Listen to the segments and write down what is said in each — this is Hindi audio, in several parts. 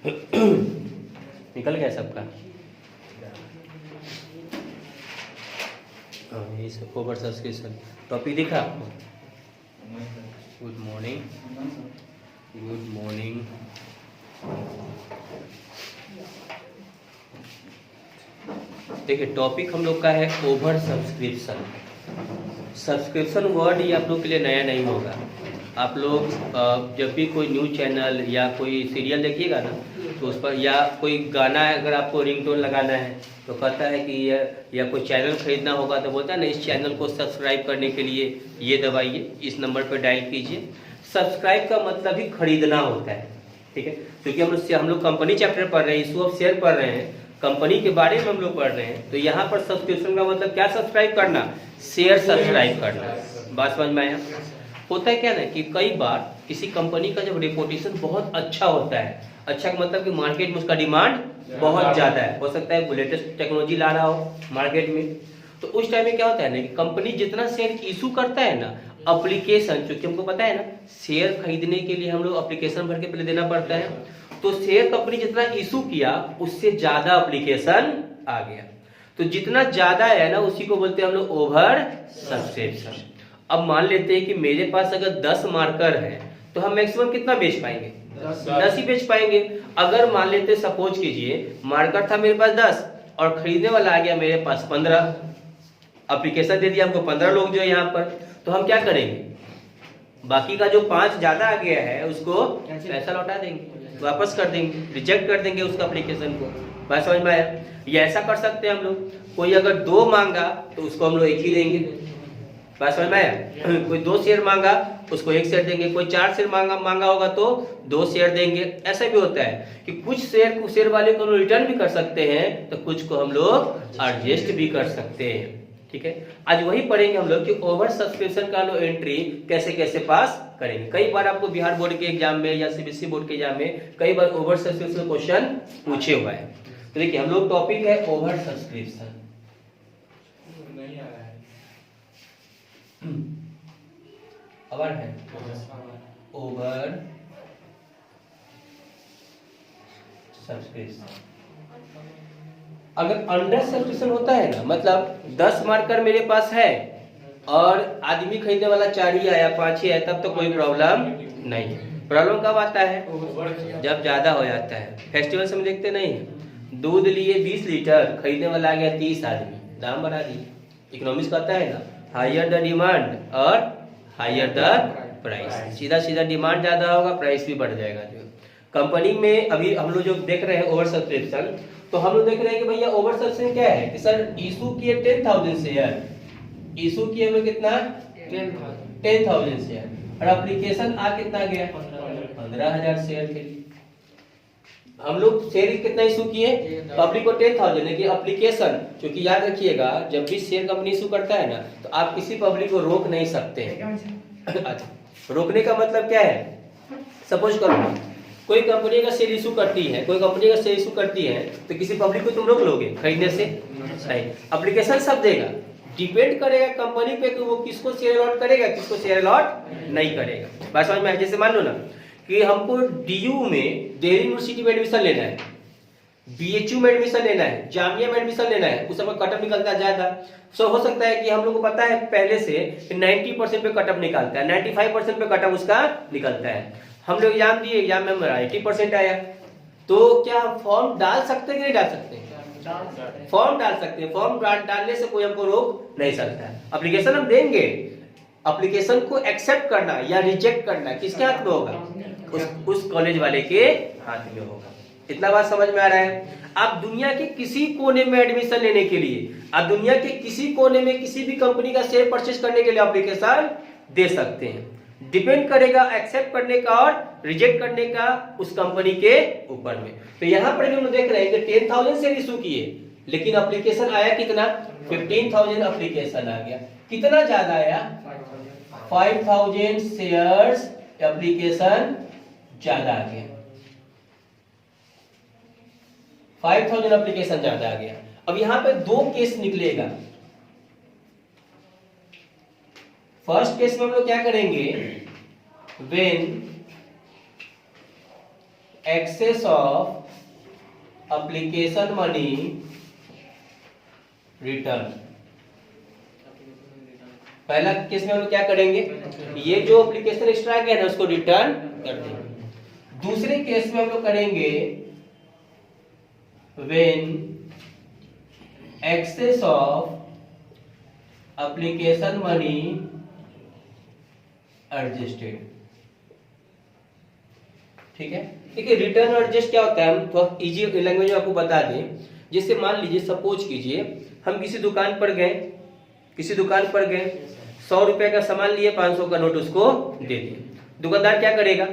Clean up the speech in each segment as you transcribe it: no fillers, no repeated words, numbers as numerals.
निकल गया सबका। हाँ, ये सब ओवर सब्सक्रिप्शन टॉपिक दिखा आपको? Good morning, good morning. देखिए टॉपिक हम लोग का है ओवर सब्सक्रिप्शन। सब्सक्रिप्शन वर्ड ये आप लोग के लिए नया नहीं होगा। आप लोग जब भी कोई न्यूज़ चैनल या कोई सीरियल देखिएगा ना, तो उस पर या कोई गाना अगर आपको रिंगटोन लगाना है तो कहता है कि या कोई चैनल खरीदना होगा तो बोलता है ना, इस चैनल को सब्सक्राइब करने के लिए ये दबाइए, इस नंबर पर डायल कीजिए। सब्सक्राइब का मतलब ही खरीदना होता है, ठीक है। क्योंकि हम लोग कंपनी चैप्टर पढ़ रहे हैं, इशू ऑफ शेयर पढ़ रहे हैं, कंपनी के बारे में हम लोग पढ़ रहे हैं। तो यहाँ पर सब्सक्रिप्शन का मतलब क्या सब्सक्राइब करना? शेयर सब्सक्राइब करना। बात समझ में आया? होता है क्या ना कि कई बार किसी कंपनी का जब रेपुटेशन बहुत अच्छा होता है, अच्छा का मतलब कि मार्केट में उसका डिमांड बहुत ज़्यादा है, हो सकता है वो लेटेस्ट टेक्नोलॉजी ला रहा हो मार्केट में, तो उस टाइम में क्या होता है ना कि कंपनी जितना शेयर इशू करता है ना, एप्लीकेशन, क्योंकि हमको पता है ना शेयर खरीदने के लिए हम लोग एप्लीकेशन भर के पहले देना पड़ता है, तो शेयर कंपनी जितना इशू किया उससे ज्यादा एप्लीकेशन आ गया, तो जितना ज्यादा है ना उसी को बोलते हैं हम लोग ओवर सब्सक्रिप्शन। अब मान लेते हैं कि मेरे पास अगर 10 मार्कर है तो हम मैक्सिमम कितना बेच पाएंगे? 10 ही बेच पाएंगे। अगर मान लेते सपोज कीजिए मार्कर था मेरे पास 10 और खरीदने वाला आ गया मेरे पास 15, एप्लीकेशन दे दिया हमको 15 लोग जो है यहाँ पर, तो हम क्या करेंगे? बाकी का जो 5 ज्यादा आ गया है उसको पैसा लौटा देंगे, वापस कर देंगे, रिजेक्ट कर देंगे उसका एप्लीकेशन को। बात समझ में आया? ये ऐसा कर सकते हैं हम लोग। कोई अगर 2 मांगा तो उसको हम लोग 1 ही देंगे। बात समझ में आया? कोई 2 शेयर मांगा उसको 1 शेयर देंगे, कोई 4 शेयर मांगा होगा तो 2 शेयर देंगे। ऐसा भी होता है कि कुछ शेयर वाले को रिटर्न भी कर सकते हैं, तो कुछ को हम लोग एडजस्ट भी कर सकते हैं, ठीक है। आज वही पढ़ेंगे हम लोग कि ओवर सब्सक्रिप्शन का लो एंट्री कैसे कैसे पास करेंगे। कई बार आपको बिहार बोर्ड के एग्जाम में या सीबीएसई बोर्ड के एग्जाम में कई बार ओवर सब्सक्रिप्शन क्वेश्चन पूछे हुआ है। तो देखिए हम लोग टॉपिक है ओवर सब्सक्रिप्शन। नहीं आ रहा है। ओवर है ओवर सब्सक्रिप्शन। अगर अंडर सब्सक्रिप्शन होता है ना, मतलब 10 मार्कर मेरे पास है और आदमी खरीदने वाला 4 ही आया 5 ही आया, तब तो कोई प्रॉब्लम नहीं है। प्रॉब्लम कब आता है? जब ज्यादा हो जाता है। फेस्टिवल से हम देखते नहीं है, दूध लिए 20 लीटर, खरीदने वाला आ गया 30 आदमी, दाम बढ़ा दिए। इकोनॉमिक्स कहता है ना, हायर द डिमांड और हायर द प्राइस। सीधा सीधा डिमांड ज्यादा होगा, प्राइस भी बढ़ जाएगा। जो कंपनी में अभी हम लोग जो देख रहे हैं ओवर सब्सक्रिप्शन, तो हम लोग देख रहे हैं कि भैया ओवर सब्सक्रिप्शन क्या है कि सर इशू किए 10,000 शेयर, इशू किए हुए कितना? 10,000 शेयर, और एप्लीकेशन आ कितना गया? 15,000 शेयर के लिए। हम लोग शेयर कितना इशू किए? पब्लिक को 10,000, लेकिन एप्लीकेशन, क्योंकि याद रखिएगा जब भी शेयर कंपनी इशू करता है ना, तो आप किसी पब्लिक को रोक नहीं सकते हैं। अच्छा, रोकने का मतलब क्या है? सपोज करो कोई कंपनी का शेयर इशू करती है, कोई कंपनी का शेयर इशू करती है, तो किसी पब्लिक को तुम रोक लोगे खरीदने से? नहीं। एप्लीकेशन सब देगा, डिपेंड करेगा कंपनी पे कि वो किसको शेयर अलॉट करेगा, किसको शेयर अलॉट नहीं करेगा। बात समझ में? जैसे मान लो ना कि हमको डीयू में, दिल्ली यूनिवर्सिटी में एडमिशन लेना है, बीएचयू में एडमिशन लेना है, जामिया में एडमिशन लेना है, उस समय कटअप निकलता है ज्यादा। सो हो सकता है कि हम लोग को पता है पहले से 90% पे कटअप निकलता है, 95% पे कटअप उसका निकलता है। हम लोग एग्जाम दिए, एग्जाम में हमारा 80% आया, तो क्या फॉर्म डाल सकते हैं कि नहीं डाल सकते? फॉर्म डाल सकते हैं। फॉर्म डालने से कोई हमको रोक नहीं सकता। एप्लीकेशन हम देंगे, एप्लीकेशन को एक्सेप्ट करना या रिजेक्ट करना किसके हाथ में होगा? उस कॉलेज वाले के हाथ में होगा। इतना बात समझ में आ रहा है? आप दुनिया के किसी कोने में एडमिशन लेने के लिए, आप दुनिया के किसी कोने में किसी भी कंपनी का शेयर परचेज करने के लिए एप्लीकेशन दे सकते हैं। डिपेंड करेगा एक्सेप्ट करने का और रिजेक्ट करने का उस कंपनी के ऊपर में। तो यहाँ पर हम देख रहे हैं कि 10,000 शेयर इशू किए, लेकिन एप्लीकेशन आया कितना? 15,000 एप्लीकेशन आ गया। कितना ज्यादा आया? 5,000 शेयर्स एप्लीकेशन ज्यादा आ गया। 5,000 एप्लीकेशन ज्यादा आ गया। अब यहाँ पे 2 केस निकलेगा। फर्स्ट केस में हम लोग क्या करेंगे? When excess of application money return. पहला केस में हम लोग क्या करेंगे, ये जो एप्लीकेशन एक्स्ट्रा गया है उसको रिटर्न कर देंगे। दूसरे केस में हम लोग करेंगे when excess of application money adjusted. ठीक है, देखिए रिटर्न और एडजस्ट क्या होता है, हम थोड़ा इजी लैंग्वेज में आपको बता दें। जैसे मान लीजिए, सपोज कीजिए हम किसी दुकान पर गए, 100 रुपए का सामान लिए, 500 का नोट उसको दे दिए। दुकानदार क्या करेगा,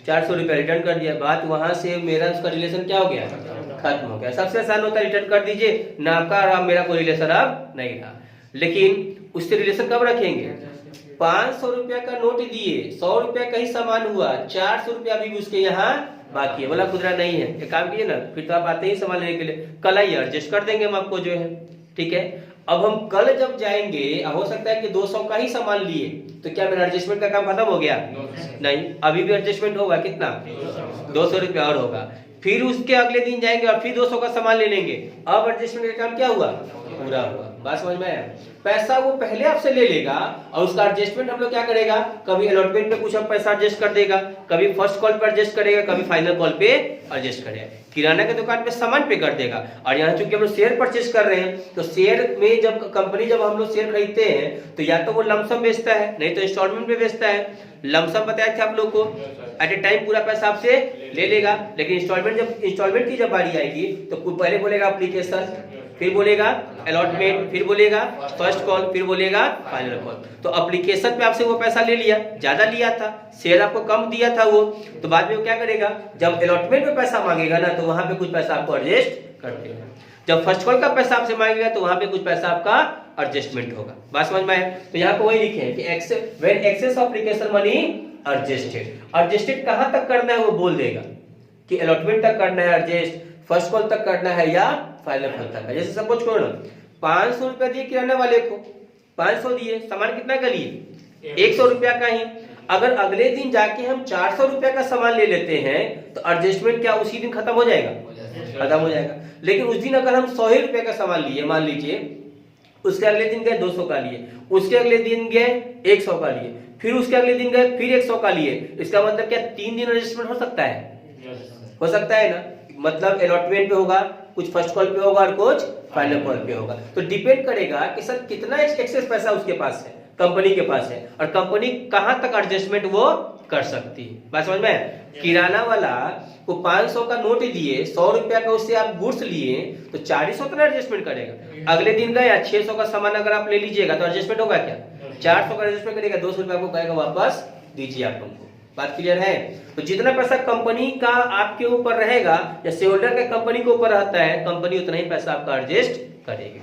400 रुपया रिटर्न कर दिया। बात वहां से मेरा उसका रिलेशन क्या हो गया, खत्म हो गया। सबसे आसान होता है रिटर्न कर दीजिए ना, आपका और मेरा कोई रिलेशन अब नहीं रहा। लेकिन उससे रिलेशन कब रखेंगे, 500 रुपया का नोट दिए, 100 रुपया का ही सामान हुआ, 400 रुपया भी उसके यहाँ बाकी है, बोला खुदरा नहीं है। एक काम कीजिए ना, फिर तो आप आते ही सामान लेने के लिए, कल आइए एडजस्ट कर देंगे हम आपको जो है। ठीक है, अब हम कल जब जाएंगे, हो सकता है कि 200 का ही सामान लिए, तो क्या मेरा एडजस्टमेंट का काम खत्म हो गया, नहीं, अभी भी एडजस्टमेंट होगा, कितना 200 रुपया और होगा। फिर उसके अगले दिन जाएंगे और फिर 200 का सामान ले लेंगे, अब एडजस्टमेंट का काम क्या हुआ, पूरा हुआ। बात समझ में आया। पैसा वो पहले आपसे ले लेगा और उसका एडजस्टमेंट हम लोग क्या करेगा, कभी अलॉटमेंट पे कुछ हम पैसा एडजस्ट कर देगा, कभी फर्स्ट कॉल पे एडजस्ट करेगा, कभी फाइनल कॉल पे एडजस्ट करेगा। किराना की दुकान पे सामान पे कर देगा। और यहाँ चूंकि हम लोग शेयर परचेज कर रहे हैं, तो शेयर में जब कंपनी जब हम लोग शेयर खरीदते हैं तो या तो वो लमसम बेचता है, नहीं तो इंस्टॉलमेंट पे बेचता है। लमसम बताया था आप लोग को, एट ए टाइम पूरा पैसा आपसे ले लेगा। लेकिन इंस्टॉलमेंट की जब बारी आएगी तो पहले बोलेगा एप्लीकेशन, फिर बोलेगा अलॉटमेंट, फिर बोलेगा फर्स्ट कॉल, फिर बोलेगा फाइनल कॉल। तो एप्लीकेशन पे आपसे वो पैसा ले लिया, ज्यादा लिया था, शेयर आपको कम दिया था वो, तो बाद में वो क्या करेगा, जब अलॉटमेंट पे पैसा मांगेगा ना, तो वहां पे कुछ पैसा आपको एडजस्ट कर देगा। जब फर्स्ट कॉल का पैसा आपसे मांगेगा तो वहां पे कुछ पैसा आपका एडजस्टमेट होगा। बात समझ में आया। तो यहाँ पे वही लिखे हैं कि when excess of application money adjusted कहां तक करना है वो बोल देगा कि अलॉटमेंट तक करना है एडजस्ट, फर्स्ट कॉल तक करना है या फाइनल कॉल तक है। जैसे सपोज करो ना, 500 रुपया दिए किराना वाले को, 500 दिए, सामान कितना का लिए, 100 रुपया का ही। अगर अगले दिन जाके हम 400 रुपया का सामान ले लेते हैं तो एडजस्टमेंट क्या उसी दिन खत्म हो जाएगा, खत्म हो जाएगा। लेकिन उस दिन अगर हम 100 रुपए का सामान लिए, मान लीजिए, उसके अगले दिन गए 200 का लिए, उसके अगले दिन गए 100 का लिए, फिर उसके अगले दिन गए फिर 100 का लिए, इसका मतलब क्या 3 दिन एडजस्टमेंट हो सकता है, हो सकता है ना। मतलब अलॉटमेंट पे होगा, कुछ फर्स्ट कॉल पे होगा और कुछ फाइनल कॉल पे होगा। तो डिपेंड करेगा कि सर कितना एक्सेस पैसा उसके पास है, कंपनी के पास है, और कंपनी कहां तक एडजस्टमेंट वो कर सकती है। बात समझ में। किराना वाला को 500 का नोट दिए, 100 रुपया का उससे आप गुड्स लिए, तो 400 का एडजस्टमेंट करेगा। अगले दिन गया 600 का सामान अगर आप ले लीजिएगा तो एडजस्टमेंट होगा क्या, 400 का एडजस्टमेंट करेगा, 200 रुपया आपको कहेगा वापस दीजिए आप हमको। बात क्लियर है। तो जितना पैसा कंपनी का आपके ऊपर रहेगा या शेयर होल्डर का कंपनी के ऊपर रहता है, कंपनी उतना ही पैसा आपका एडजस्ट करेगी।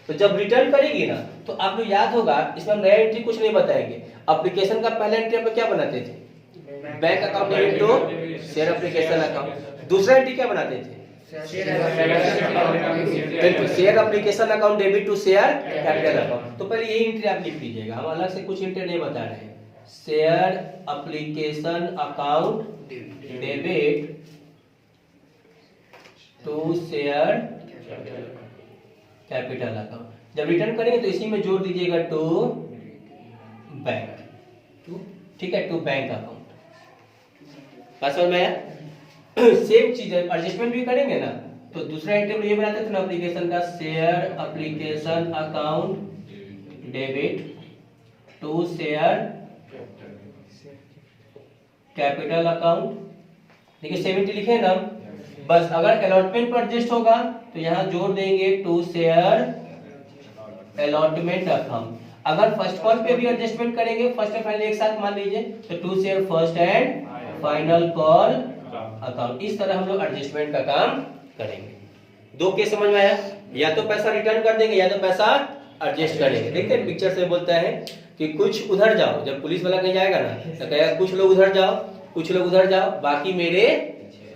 तो जब रिटर्न करेगी ना, तो आपको याद होगा, इसमें हम नया एंट्री कुछ नहीं बताएंगे। एप्लीकेशन का पहला एंट्री आप क्या बनाते थे, bank account debit to share application account. दूसरा एंट्री क्या बनाते थे, share application account debit to share capital account. तो पहले यही एंट्री आप लिख लीजिएगा, हम अलग से कुछ एंट्री नहीं बता रहे हैं। Share application account debit to share capital account. जब रिटर्न करेंगे तो इसी में जोड़ दीजिएगा टू बैंक, ठीक है, टू बैंक अकाउंट। बात समझ में आया। सेम चीज है, एडजस्टमेंट भी करेंगे ना, तो दूसरा आइटम ये बनाते थे ना एप्लीकेशन का, share application account debit to share capital account. देखिए 70 लिखे ना, बस अगर अलॉटमेंट पर एडजस्ट होगा तो यहाँ जोड़ देंगे टू शेयर अलॉटमेंट अकाउंट। अगर फर्स्ट कॉल पे भी एडजस्टमेंट करेंगे, फर्स्ट एंड फाइनल एक साथ मान लीजिए, तो to share first and final call account. इस तरह हम लोग एडजस्टमेंट का काम करेंगे। दो केस समझ में आया, या तो पैसा रिटर्न कर देंगे या तो पैसा एडजस्ट करेंगे। देखते हैं पिक्चर से बोलता है कि कुछ उधर जाओ, जब पुलिस वाला कहीं जाएगा ना तो कहेगा कुछ लोग उधर जाओ, कुछ लोग उधर जाओ, बाकी मेरे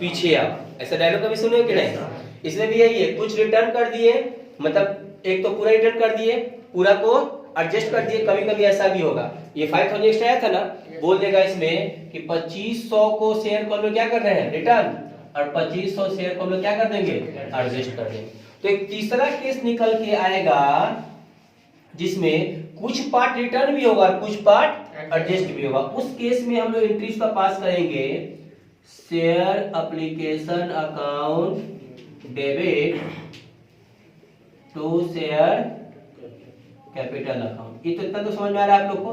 पीछे आओ। ऐसा डायलॉग कभी सुने कि नहीं। इसमें भी यही है, कुछ रिटर्न कर दिए, मतलब एक तो पूरा रिटर्न कर दिए, पूरा को एडजस्ट कर दिए। कभी कभी ऐसा भी होगा, ये 5000 एक्स्ट्रा आया था ना, बोल देगा इसमें कि 2500 को शेयर को हम लोग क्या कर रहे हैं रिटर्न, और 2500 शेयर को हम लोग क्या कर देंगे एडजस्ट कर देंगे। तो एक तीसरा केस निकल के आएगा जिसमें कुछ पार्ट रिटर्न भी होगा और कुछ पार्ट एडजस्ट भी होगा। उस केस में हम लोग एंट्रीज का पास करेंगे, share application account debit to share capital account. ये तो इतना तो समझ में आ रहा है आप लोग को।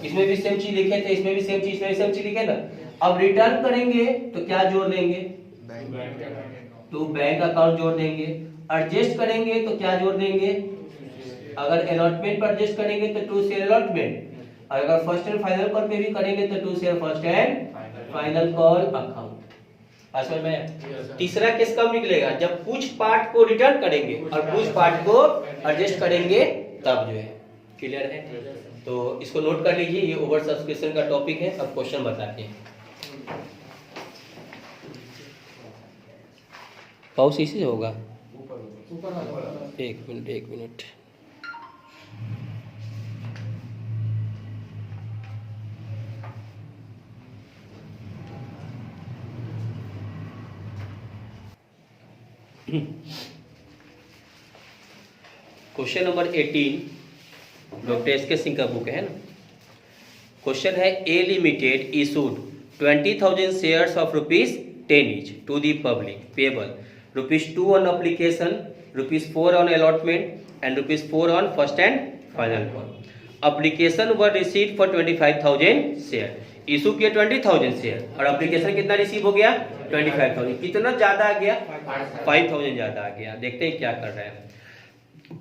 इसमें भी सेम चीज लिखे थे, इसमें भी सेम चीज, इसमें भी सेम चीज लिखे ना। अब रिटर्न करेंगे तो क्या जोड़ देंगे, टू बैंक अकाउंट जोड़ देंगे। एडजस्ट करेंगे तो क्या जोड़ देंगे, अगर अलॉटमेंट पर एडजस्ट करेंगे तो टू शेयर अलॉटमेंट, और अगर फर्स्ट एंड फाइनल कॉल पे भी करेंगे तो to share first and final call account. समझ में? तीसरा केस कब निकलेगा, जब कुछ पार्ट को रिटर्न करेंगे और कुछ पार्ट को एडजस्ट करेंगे, तब जो है। क्लियर है? तो इसको नोट कर लीजिए, ये ओवर सब्सक्रिप्शन का टॉपिक है। अब क्वेश्चन बताते हैं। पाउस इसी से होगा, एक मिनट। Question number 18 doctor S K Singh का बुक है ना। क्वेश्चन है, A limited issued 20,000 shares of ₹10 each to the public payable ₹2 on application, ₹4 on allotment and ₹4 on first and final call. Application were received for 25,000 share. Issue किया 20,000 शेयर और एप्लीकेशन कितना रिसीव हो गया 25,000। कितना ज्यादा आ गया, 5,000 ज्यादा आ गया। देखते हैं क्या कर रहे हैं।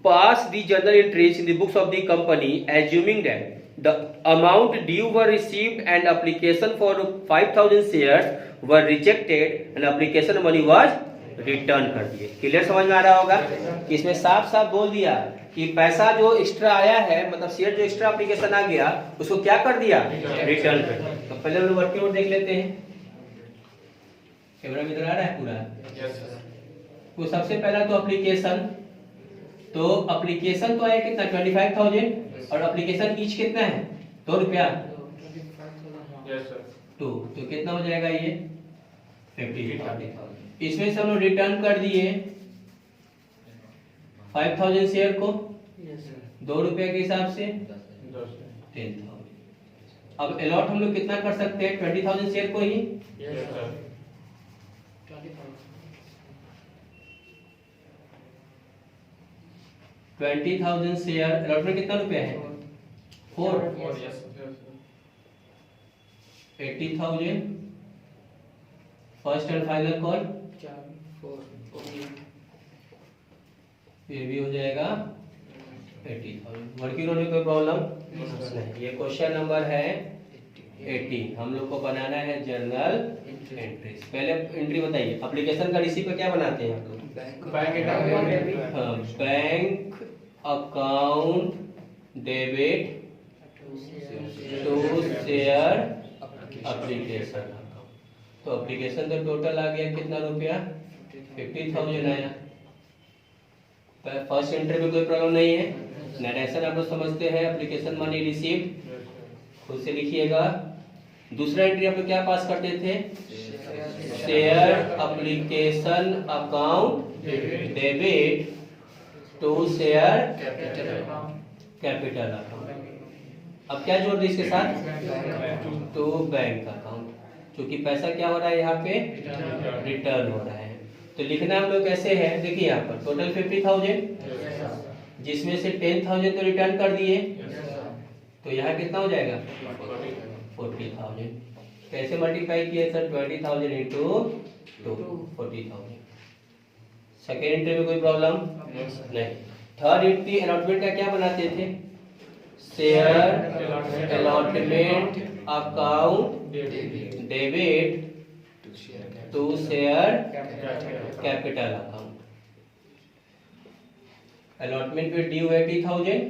Pass the journal entries in the books of the company assuming that the amount due were received and application for 5,000 shares were rejected and application money was returned कर दिए। क्लियर समझ में आ रहा होगा कि इसमें साफ साफ बोल दिया कि पैसा जो एक्स्ट्रा आया है, मतलब शेयर जो एक्स्ट्रा एप्लीकेशन आ गया, उसको क्या कर दिया, रिटर्न कर दिया। तो पहले हम वर्किंग नोट देख लेते हैं। कैमरा में इधर आ रहा है पूरा? तो सबसे पहला तो एप्लीकेशन, तो एप्लीकेशन तो आया कितना 25,000 और एप्लीकेशन ईच कितना है ₹2। तो कितना हो जाएगा ये 50,000। इसमें से हम लोग रिटर्न कर दिए 5,000 शेयर को ₹2 के हिसाब से 10,000। अब अलॉट हम लोग कितना कर सकते हैं 20,000 शेयर को ही। 20,000 शेयर अलॉटमेंट कितना रुपया है 4, 80,000 फर्स्ट एंड फाइनल कॉल, ये भी हो जाएगा 80,000। वर्किंग नोट में कोई प्रॉब्लम नहीं। ये क्वेश्चन नंबर है 80। हम लोग को बनाना है जर्नल एंट्रीज। पहले एंट्री बताइए, एप्लीकेशन का रिसीव क्या बनाते हैं आप लोग, bank account debit to share application account. तो एप्लीकेशन का टोटल आ गया कितना रुपया 50,000 आया। फर्स्ट एंट्री में कोई प्रॉब्लम नहीं है। नरेशन आप लोग समझते हैं, एप्लीकेशन मनी रिसीव्ड खुद से लिखिएगा। दूसरा एंट्री आप लोग क्या पास करते थे, share application account debit to share capital account. अब क्या जोड़ दी इसके साथ, टू बैंक अकाउंट, क्योंकि पैसा क्या हो रहा है यहाँ पे रिटर्न हो रहा है। तो लिखना हम लोग कैसे है, देखिए यहाँ पर टोटल 50,000 जिसमें से 10,000 तो रिटर्न कर दिए, तो यहाँ कितना हो जाएगा 40,000। कैसे मल्टीप्लाई किए सर, 20,000 इंटू 40,000। सेकेंड एंट्री में कोई प्रॉब्लम नहीं। थर्ड एंट्री अलॉटमेंट का क्या बनाते थे, share allotment account debit to share capital account. Allotment पे ड्यू 80,000,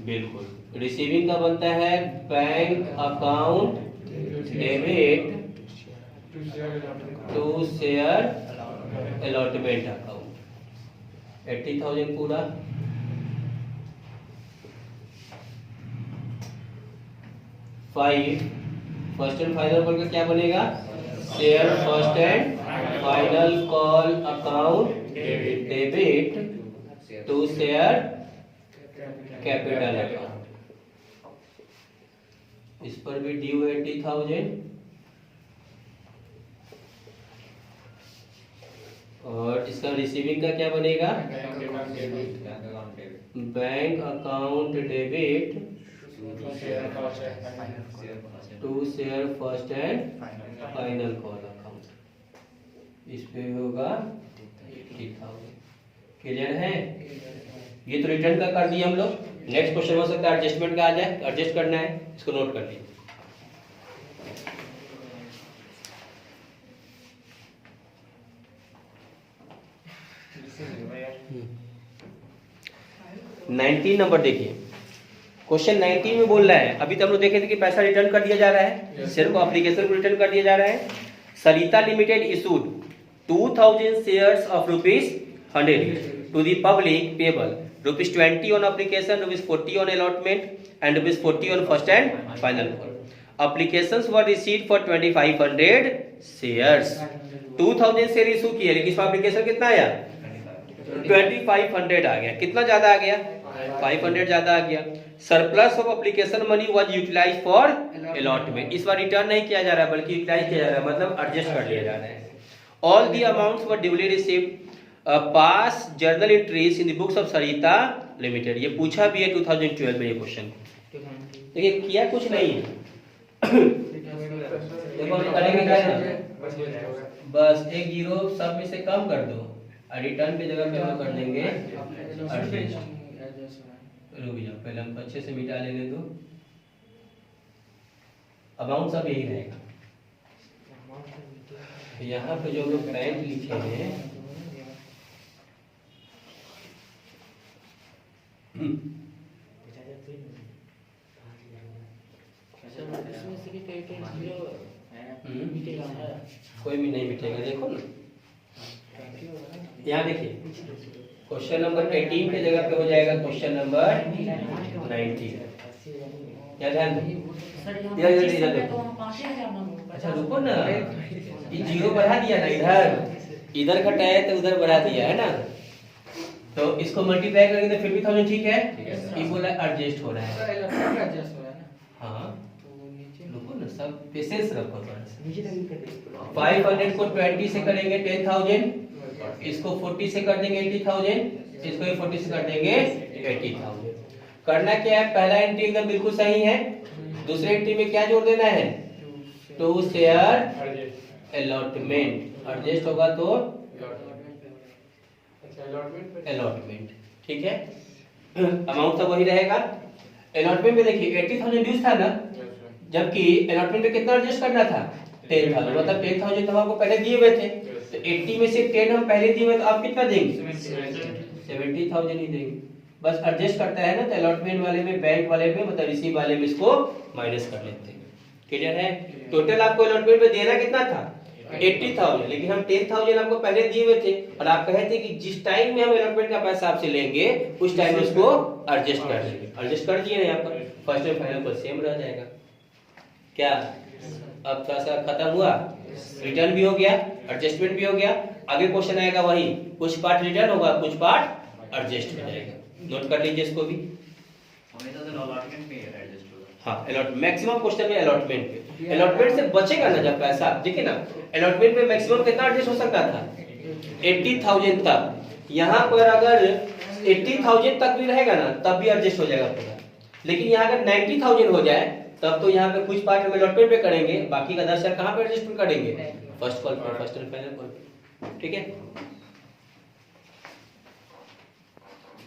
बिल्कुल। रिसीविंग का बनता है bank account debit to share allotment account 80,000 पूरा। Five first and final call का क्या बनेगा? Share first and final call account debit to share capital account. इस पर भी ड्यू 80,000 और इसका रिसीविंग का क्या बनेगा? Bank account debit to share first and final call account. इस पे होगा 80,000। क्लियर है? ये तो रिटर्न का कर दिया हम लोग। नेक्स्ट क्वेश्चन हो सकता है एडजस्टमेंट का आ जाए, एडजस्ट करना है, इसको नोट कर लीजिए। नाइनटीन नंबर देखिए, क्वेश्चन 19 में बोल रहा है, अभी तो हम लोग देखे थे कि पैसा रिटर्न कर दिया जा रहा है, शेयर को एप्लीकेशन को रिटर्न कर दिया जा रहा है। Sarita limited issued 2000 shares of ₹100 to the public payable ₹20 on application, ₹40 on allotment and ₹40 on first and final call. Applications were received for 2500 shares. 2000 share issue किए, लेकिन इसका एप्लीकेशन कितना आया? 2500 आ गया। कितना ज्यादा आ गया? 500 ज्यादा आ गया। Surplus of application money was utilised for allotment. इस बार रिटर्न नहीं किया जा रहा है बल्कि यूटिलाइज किया जा रहा है, मतलब एडजस्ट कर लिया जा रहा है। All the amounts were duly received pass journal entries in the books of Sarita limited. ये पूछा भी है 2012 में ये क्वेश्चन। देखिए किया कुछ नहीं है। देखो हम करेंगे क्या है, बस एक जीरो सब में से कम कर दो और रिटर्न की जगह पे हम कर देंगे एडजस्ट। रुक जाओ, पहले हम अच्छे से मिटा लेने दो। अमाउंट सब यही रहेगा। यहाँ पे जो लोग बैंक लिखे हैं कोई भी नहीं मिटेगा। देखो ना, यहाँ देखिए क्वेश्चन नंबर 18 के जगह पे हो जाएगा क्वेश्चन नंबर 19। क्या ध्यान दो। अच्छा रुको ना, ये जीरो बढ़ा दिया ना, इधर घटाया तो उधर बढ़ा दिया है ना, तो इसको मल्टीप्लाई करेंगे तो 50,000 ठीक है। ये बोला एडजस्ट हो रहा है। हाँ रुको ना, सब पेशेंस रखो थोड़ा सा। 500 को 20 से करेंगे 10,000, इसको 40 से कर देंगे 80,000, इसको 40 से कर देंगे 80,000। करना क्या है, पहला एंट्री एकदम बिल्कुल सही है, दूसरे एंट्री में क्या जोड़ देना है? To share allotment. एडजस्ट होगा तो अलॉटमेंट, ठीक है। अमाउंट तो वही रहेगा। अलॉटमेंट में देखिए 80,000 ड्यूज था ना, जबकि अलॉटमेंट में कितना एडजस्ट करना था? 10,000, मतलब 10,000 तो आपको पहले दिए हुए थे, तो 80 में से 10 हम पहले दिए हुए, तो आप कितना देंगे? 70,000 ही देंगे। बस एडजस्ट करता है ना, तो अलॉटमेंट वाले में, बैंक वाले में, मतलब रिसीव वाले में इसको माइनस कर लेते हैं। क्लियर है? टोटल आपको अलॉटमेंट में देना कितना था? 80,000, लेकिन हम 10,000 आपको पहले दिए हुए थे और आप कहे थे कि जिस टाइम में हम अलॉटमेंट का पैसा आपसे लेंगे उस टाइम में उसको एडजस्ट कर देंगे। एडजस्ट कर दिए ना, यहाँ पर फर्स्ट एंड फाइनल पर सेम रह जाएगा। क्या अब थोड़ा सा खत्म हुआ, रिटर्न भी हो गया, एडजस्टमेंट भी हो गया। आगे क्वेश्चन आएगा वही, कुछ पार्ट रिटर्न होगा, कुछ पार्ट एडजस्ट हो जाएगा। नोट कर लीजिए इसको भी। अलॉटमेंट पे एडजस्ट होगा। हाँ, अलॉट मैक्सिमम क्वेश्चन में अलॉटमेंट पे, अलॉटमेंट से बचेगा ना जब पैसा, देखिए ना अलॉटमेंट पे मैक्सिमम कितना एडजस्ट हो सकता था? 80,000 तक। यहाँ पर अगर 80,000 तक भी रहेगा ना तब भी एडजस्ट हो जाएगा पूरा, लेकिन यहाँ अगर 90,000 हो जाए तब तो यहाँ पे कुछ पार्ट हम अलॉटमेंट पे करेंगे, बाकी का 10,000 कहाँ पे एडजस्टमेंट करेंगे? फर्स्ट कॉल पे, फर्स्ट एंड फाइनल कॉल पे, ठीक है।